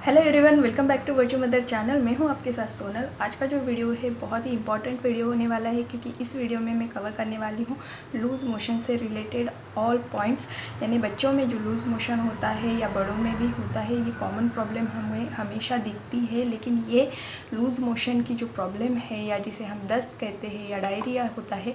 Hello everyone, welcome back to virtue mother channel. मैं हूं आपके साथ सोनल। आज का जो वीडियो है बहुत ही इंपॉर्टेंट वीडियो होने वाला है, क्योंकि इस वीडियो में मैं कवर करने वाली हूं लूज़ मोशन से रिलेटेड ऑल पॉइंट्स। यानी बच्चों में जो लूज़ मोशन होता है या बड़ों में भी होता है, ये कॉमन प्रॉब्लम हमें हमेशा दिखती है। लेकिन ये लूज़ मोशन की जो प्रॉब्लम है, या जिसे हम दस्त कहते हैं या डायरिया होता है,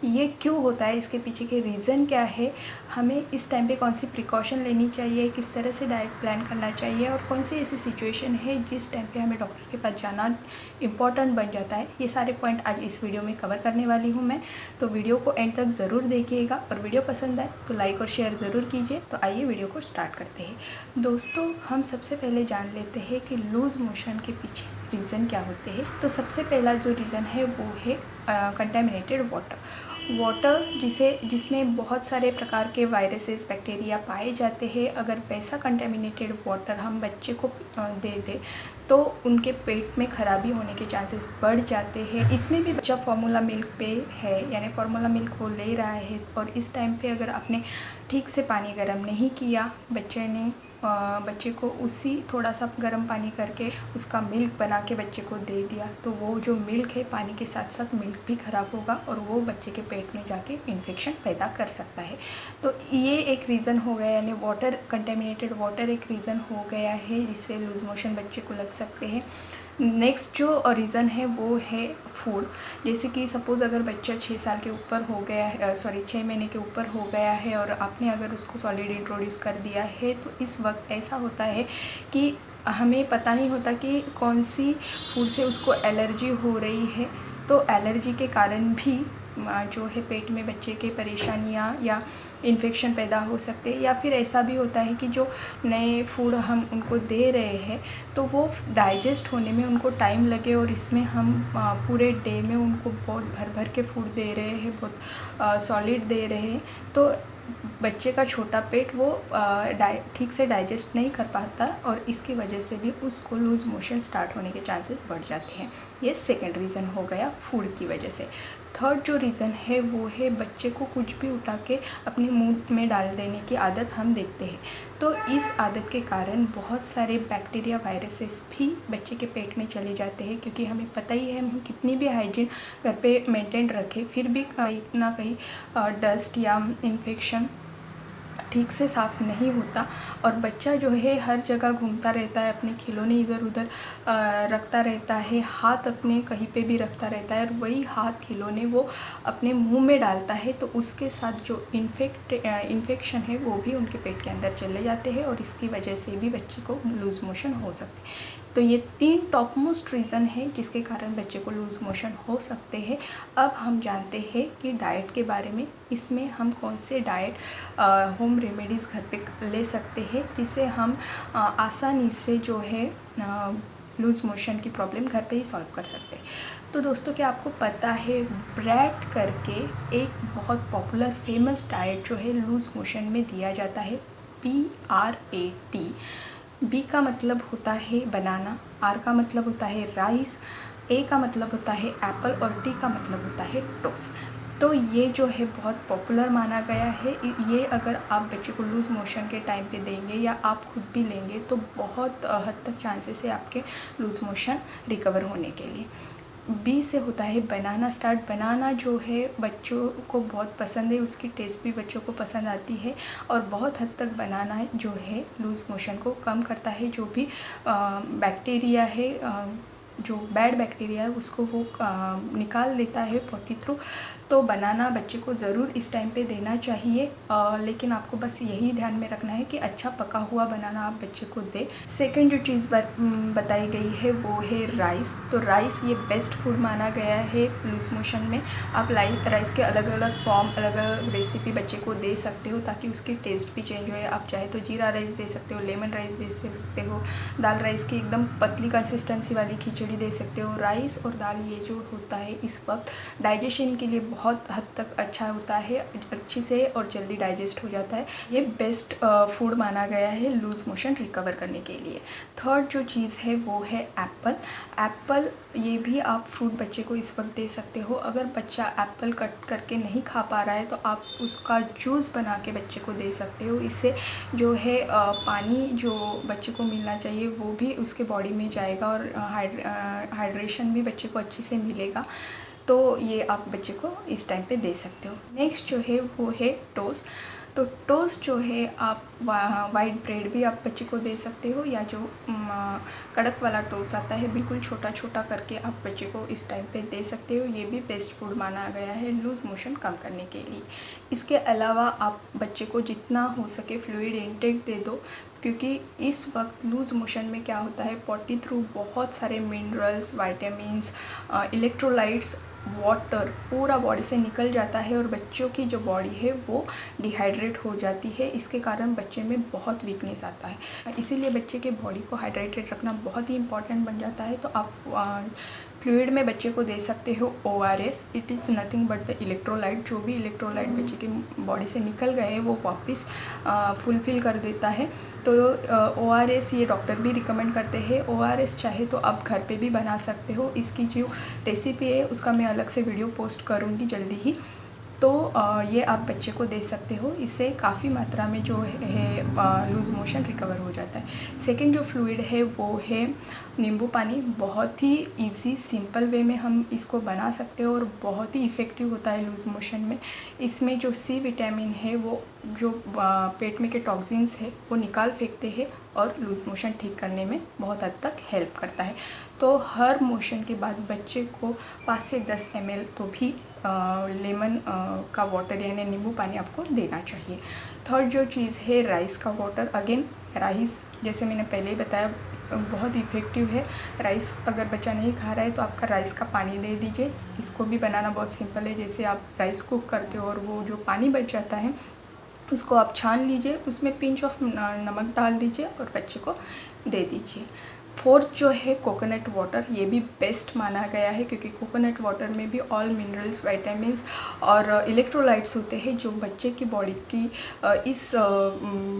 ये क्यों होता है, इसके पीछे के रीज़न क्या है, हमें इस टाइम पे कौन सी प्रिकॉशन लेनी चाहिए, किस तरह से डाइट प्लान करना चाहिए, और कौन सी ऐसी सिचुएशन है जिस टाइम पे हमें डॉक्टर के पास जाना इम्पॉर्टेंट बन जाता है। ये सारे पॉइंट आज इस वीडियो में कवर करने वाली हूँ मैं। तो वीडियो को एंड तक ज़रूर देखिएगा, और वीडियो पसंद आए तो लाइक और शेयर ज़रूर कीजिए। तो आइए वीडियो को स्टार्ट करते हैं। दोस्तों, हम सबसे पहले जान लेते हैं कि लूज़ मोशन के पीछे रीज़न क्या होते हैं। तो सबसे पहला जो रीज़न है वो है कंटेमिनेटेड वाटर, जिसमें बहुत सारे प्रकार के वायरसेस, बैक्टीरिया पाए जाते हैं। अगर वैसा कंटेमिनेटेड वाटर हम बच्चे को दे दें तो उनके पेट में खराबी होने के चांसेस बढ़ जाते हैं। इसमें भी बच्चा फार्मूला मिल्क पे है, यानी फार्मूला मिल्क वो ले रहा है, और इस टाइम पे अगर आपने ठीक से पानी गर्म नहीं किया, बच्चे को उसी थोड़ा सा गर्म पानी करके उसका मिल्क बना के बच्चे को दे दिया, तो वो जो मिल्क है पानी के साथ साथ मिल्क भी ख़राब होगा, और वो बच्चे के पेट में जाके इन्फेक्शन पैदा कर सकता है। तो ये एक रीज़न हो गया, यानी वाटर, कंटेमिनेटेड वाटर एक रीज़न हो गया है जिससे लूज़ मोशन बच्चे को लग सकते हैं। नेक्स्ट जो रीज़न है वो है फूड। जैसे कि सपोज़ अगर बच्चा 6 साल के ऊपर हो गया है, 6 महीने के ऊपर हो गया है, और आपने अगर उसको सॉलिड इंट्रोड्यूस कर दिया है, तो इस वक्त ऐसा होता है कि हमें पता नहीं होता कि कौन सी फूड से उसको एलर्जी हो रही है। तो एलर्जी के कारण भी जो है पेट में बच्चे के परेशानियाँ या इन्फेक्शन पैदा हो सकते हैं। या फिर ऐसा भी होता है कि जो नए फूड हम उनको दे रहे हैं तो वो डाइजेस्ट होने में उनको टाइम लगे, और इसमें हम पूरे डे में उनको बहुत भर भर के फूड दे रहे हैं, बहुत सॉलिड दे रहे हैं, तो बच्चे का छोटा पेट वो ठीक से डाइजेस्ट नहीं कर पाता, और इसकी वजह से भी उसको लूज़ मोशन स्टार्ट होने के चांसेस बढ़ जाते हैं। ये सेकंड रीज़न हो गया फूड की वजह से। थर्ड जो रीज़न है वो है बच्चे को कुछ भी उठा के अपने मुंह में डाल देने की आदत हम देखते हैं। तो इस आदत के कारण बहुत सारे बैक्टीरिया, वायरसेस भी बच्चे के पेट में चले जाते हैं, क्योंकि हमें पता ही है हम कितनी भी हाइजीन घर पे मेंटेन रखें, फिर भी कहीं ना कहीं डस्ट या इन्फेक्शन ठीक से साफ़ नहीं होता, और बच्चा जो है हर जगह घूमता रहता है, अपने खिलौने इधर उधर रखता रहता है, हाथ अपने कहीं पे भी रखता रहता है, और वही हाथ खिलौने वो अपने मुंह में डालता है, तो उसके साथ जो इन्फेक्शन है वो भी उनके पेट के अंदर चले जाते हैं, और इसकी वजह से भी बच्चे को लूज़ मोशन हो सकते हैं। तो ये 3 टॉप मोस्ट रीज़न है जिसके कारण बच्चे को लूज़ मोशन हो सकते हैं। अब हम जानते हैं कि डाइट के बारे में। इसमें हम कौन से डाइट होम रेमेडीज़ घर पे ले सकते हैं, जिससे हम आसानी से जो है लूज़ मोशन की प्रॉब्लम घर पे ही सॉल्व कर सकते हैं। तो दोस्तों, क्या आपको पता है ब्रेड करके एक बहुत पॉपुलर फेमस डाइट जो है लूज़ मोशन में दिया जाता है, BRAT। बी का मतलब होता है बनाना, आर का मतलब होता है राइस, ए का मतलब होता है एप्पल, और टी का मतलब होता है टोस्ट। तो ये जो है बहुत पॉपुलर माना गया है। ये अगर आप बच्चे को लूज़ मोशन के टाइम पे देंगे या आप खुद भी लेंगे तो बहुत हद तक चांसेस है आपके लूज़ मोशन रिकवर होने के लिए। बी से होता है बनाना स्टार्ट। बनाना जो है बच्चों को बहुत पसंद है, उसकी टेस्ट भी बच्चों को पसंद आती है, और बहुत हद तक बनाना जो है लूज़ मोशन को कम करता है। जो भी बैक्टीरिया है, जो बैड बैक्टीरिया है, उसको वो निकाल देता है पॉटी थ्रू। तो बनाना बच्चे को ज़रूर इस टाइम पे देना चाहिए, लेकिन आपको बस यही ध्यान में रखना है कि अच्छा पका हुआ बनाना आप बच्चे को दें। सेकंड जो चीज़ बताई गई है वो है राइस। तो राइस ये बेस्ट फूड माना गया है लूज़ मोशन में। आप राइस के अलग अलग फॉर्म, अलग अलग रेसिपी बच्चे को दे सकते हो, ताकि उसकी टेस्ट भी चेंज हो। आप चाहे तो जीरा राइस दे सकते हो, लेमन राइस दे सकते हो, दाल राइस की एकदम पतली कंसिस्टेंसी वाली खिचड़ी दे सकते हो। राइस और दाल ये जो होता है इस वक्त डाइजेशन के लिए बहुत हद तक अच्छा होता है, अच्छी से और जल्दी डाइजेस्ट हो जाता है। ये बेस्ट फूड माना गया है लूज़ मोशन रिकवर करने के लिए। थर्ड जो चीज़ है वो है एप्पल। एप्पल ये भी आप फ्रूट बच्चे को इस वक्त दे सकते हो। अगर बच्चा एप्पल कट करके नहीं खा पा रहा है तो आप उसका जूस बना के बच्चे को दे सकते हो। इससे जो है पानी जो बच्चे को मिलना चाहिए वो भी उसके बॉडी में जाएगा और हाइड्रेशन भी बच्चे को अच्छे से मिलेगा। तो ये आप बच्चे को इस टाइम पे दे सकते हो। नेक्स्ट जो है वो है टोस्ट। तो टोस्ट जो है आप वाइट ब्रेड भी आप बच्चे को दे सकते हो, या जो कड़क वाला टोस्ट आता है बिल्कुल छोटा छोटा करके आप बच्चे को इस टाइम पे दे सकते हो। ये भी बेस्ट फूड माना गया है लूज़ मोशन कम करने के लिए। इसके अलावा आप बच्चे को जितना हो सके फ्लूइड इनटेक दे दो, क्योंकि इस वक्त लूज़ मोशन में क्या होता है, पॉटी थ्रू बहुत सारे मिनरल्स, वाइटामिन्स, इलेक्ट्रोलाइट्स, वाटर पूरा बॉडी से निकल जाता है और बच्चों की जो बॉडी है वो डिहाइड्रेट हो जाती है। इसके कारण बच्चे में बहुत वीकनेस आता है। इसीलिए बच्चे के बॉडी को हाइड्रेटेड रखना बहुत ही इम्पॉर्टेंट बन जाता है। तो आप फ्लूइड में बच्चे को दे सकते हो ORS। It is nothing but the electrolyte. जो भी इलेक्ट्रोलाइट बच्चे की बॉडी से निकल गए हैं वो वापस फुलफिल कर देता है। तो ORS ये डॉक्टर भी रिकमेंड करते हैं। ORS चाहे तो आप घर पे भी बना सकते हो। इसकी जो रेसिपी है उसका मैं अलग से वीडियो पोस्ट करूँगी जल्दी ही। तो ये आप बच्चे को दे सकते हो। इससे काफ़ी मात्रा में जो है लूज़ मोशन रिकवर हो जाता है। सेकंड जो फ्लूइड है वो है नींबू पानी। बहुत ही इजी सिंपल वे में हम इसको बना सकते हो और बहुत ही इफ़ेक्टिव होता है लूज़ मोशन में। इसमें जो C विटामिन है वो जो पेट में के टॉक्सिन्स है वो निकाल फेंकते हैं और लूज़ मोशन ठीक करने में बहुत हद तक हेल्प करता है। तो हर मोशन के बाद बच्चे को 5 से 10 ml तो भी लेमन का वाटर यानी नींबू पानी आपको देना चाहिए। थर्ड जो चीज़ है राइस का वाटर। अगेन राइस जैसे मैंने पहले ही बताया बहुत इफ़ेक्टिव है। राइस अगर बच्चा नहीं खा रहा है तो आपका राइस का पानी दे दीजिए। इसको भी बनाना बहुत सिंपल है। जैसे आप राइस कुक करते हो और वो जो पानी बच जाता है उसको आप छान लीजिए, उसमें पिंच ऑफ नमक डाल दीजिए और बच्चे को दे दीजिए। फोर्थ जो है कोकोनट वाटर। ये भी बेस्ट माना गया है क्योंकि कोकोनट वाटर में भी ऑल मिनरल्स, वाइटामिन्स और इलेक्ट्रोलाइट्स होते हैं जो बच्चे की बॉडी की इस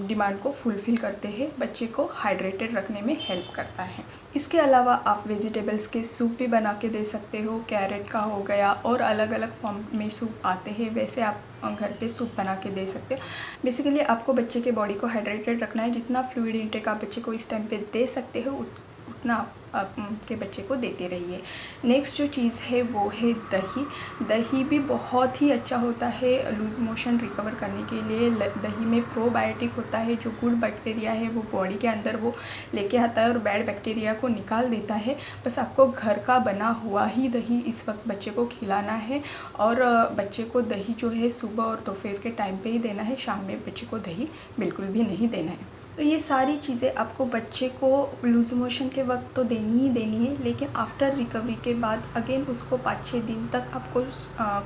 डिमांड को फुलफ़िल करते हैं, बच्चे को हाइड्रेटेड रखने में हेल्प करता है। इसके अलावा आप वेजिटेबल्स के सूप भी बना के दे सकते हो। कैरेट का हो गया और अलग अलग फॉर्म में सूप आते हैं, वैसे आप घर पे सूप बना के दे सकते हो। बेसिकली आपको बच्चे के बॉडी को हाइड्रेटेड रखना है। जितना फ्लूइड इंटेक आप बच्चे को इस टाइम पे दे सकते हो उतना आप के बच्चे को देते रहिए। नेक्स्ट जो चीज़ है वो है दही। दही भी बहुत ही अच्छा होता है लूज़ मोशन रिकवर करने के लिए। दही में प्रोबायोटिक होता है। जो गुड बैक्टीरिया है वो बॉडी के अंदर वो लेके आता है और बैड बैक्टीरिया को निकाल देता है। बस आपको घर का बना हुआ ही दही इस वक्त बच्चे को खिलाना है और बच्चे को दही जो है सुबह और दोपहर के टाइम पे ही देना है। शाम में बच्चे को दही बिल्कुल भी नहीं देना है। तो ये सारी चीज़ें आपको बच्चे को लूज़ मोशन के वक्त तो देनी ही देनी है, लेकिन आफ्टर रिकवरी के बाद अगेन उसको 5-6 दिन तक आपको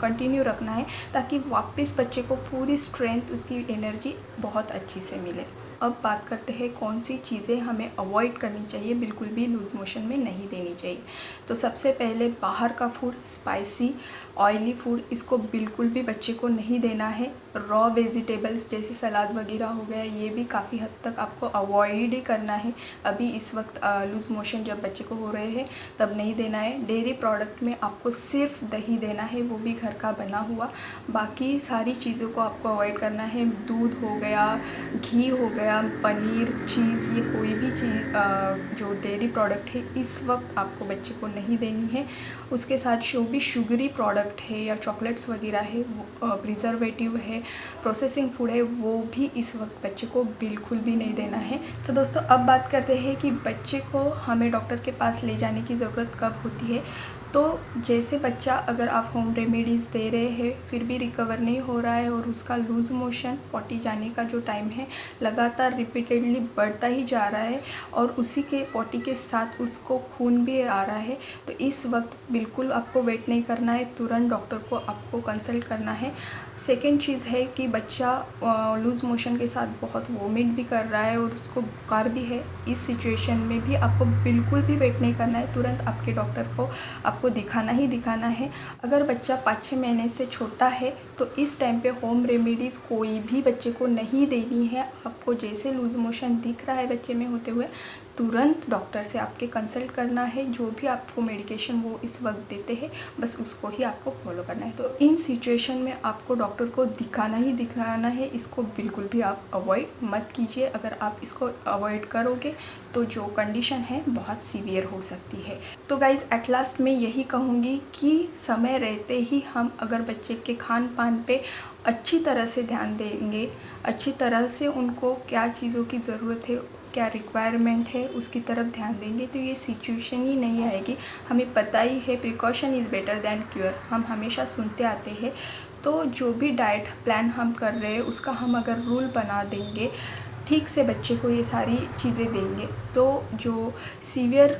कंटिन्यू रखना है ताकि वापस बच्चे को पूरी स्ट्रेंथ, उसकी एनर्जी बहुत अच्छी से मिले। अब बात करते हैं कौन सी चीज़ें हमें अवॉइड करनी चाहिए, बिल्कुल भी लूज़ मोशन में नहीं देनी चाहिए। तो सबसे पहले बाहर का फूड, स्पाइसी ऑयली फूड, इसको बिल्कुल भी बच्चे को नहीं देना है। रॉ वेजिटेबल्स जैसे सलाद वगैरह हो गया, ये भी काफ़ी हद तक आपको अवॉइड ही करना है। अभी इस वक्त लूज़ मोशन जब बच्चे को हो रहे हैं तब नहीं देना है। डेयरी प्रोडक्ट में आपको सिर्फ दही देना है, वो भी घर का बना हुआ। बाकी सारी चीज़ों को आपको अवॉइड करना है। दूध हो गया, घी हो गया, पनीर, चीज़, ये कोई भी चीज़ जो डेयरी प्रोडक्ट है इस वक्त आपको बच्चे को नहीं देनी है। उसके साथ जो भी शुगरी प्रोडक्ट है या चॉकलेट्स वगैरह है, वो प्रिजर्वेटिव है, प्रोसेसिंग फूड है, वो भी इस वक्त बच्चे को बिल्कुल भी नहीं देना है। तो दोस्तों अब बात करते हैं कि बच्चे को हमें डॉक्टर के पास ले जाने की ज़रूरत कब होती है। तो जैसे बच्चा अगर आप होम रेमेडीज़ दे रहे हैं फिर भी रिकवर नहीं हो रहा है और उसका लूज़ मोशन, पॉटी जाने का जो टाइम है लगातार रिपीटेडली बढ़ता ही जा रहा है और उसी के पॉटी के साथ उसको खून भी आ रहा है, तो इस वक्त बिल्कुल आपको वेट नहीं करना है, तुरंत डॉक्टर को आपको कंसल्ट करना है। सेकेंड चीज़ है कि बच्चा लूज़ मोशन के साथ बहुत वोमिट भी कर रहा है और उसको बुखार भी है। इस सिचुएशन में भी आपको बिल्कुल भी वेट नहीं करना है, तुरंत आपके डॉक्टर को आपको दिखाना ही दिखाना है। अगर बच्चा 5-6 महीने से छोटा है तो इस टाइम पे होम रेमेडीज़ कोई भी बच्चे को नहीं देनी है। आपको जैसे लूज़ मोशन दिख रहा है बच्चे में होते हुए, तुरंत डॉक्टर से आपके कंसल्ट करना है। जो भी आपको मेडिकेशन वो इस वक्त देते हैं बस उसको ही आपको फॉलो करना है। तो इन सिचुएशन में आपको डॉक्टर को दिखाना ही दिखाना है। इसको बिल्कुल भी आप अवॉइड मत कीजिए। अगर आप इसको अवॉइड करोगे तो जो कंडीशन है बहुत सीवियर हो सकती है। तो गाइज़ एट लास्ट मैं यही कहूँगी कि समय रहते ही हम अगर बच्चे के खान पान पे अच्छी तरह से ध्यान देंगे, अच्छी तरह से उनको क्या चीज़ों की ज़रूरत है, क्या रिक्वायरमेंट है, उसकी तरफ ध्यान देंगे तो ये सिचुएशन ही नहीं आएगी। हमें पता ही है precaution is better than cure, हम हमेशा सुनते आते हैं। तो जो भी डाइट प्लान हम कर रहे हैं उसका हम अगर रूल बना देंगे, ठीक से बच्चे को ये सारी चीज़ें देंगे तो जो सीवियर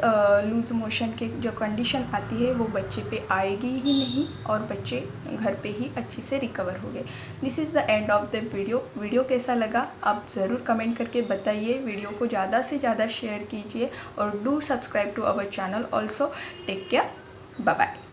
लूज़ मोशन के जो कंडीशन आती है वो बच्चे पे आएगी ही नहीं और बच्चे घर पे ही अच्छी से रिकवर हो गए। This is the end of the video कैसा लगा आप ज़रूर कमेंट करके बताइए। वीडियो को ज़्यादा से ज़्यादा शेयर कीजिए और do subscribe to our channel also. Take care, bye bye.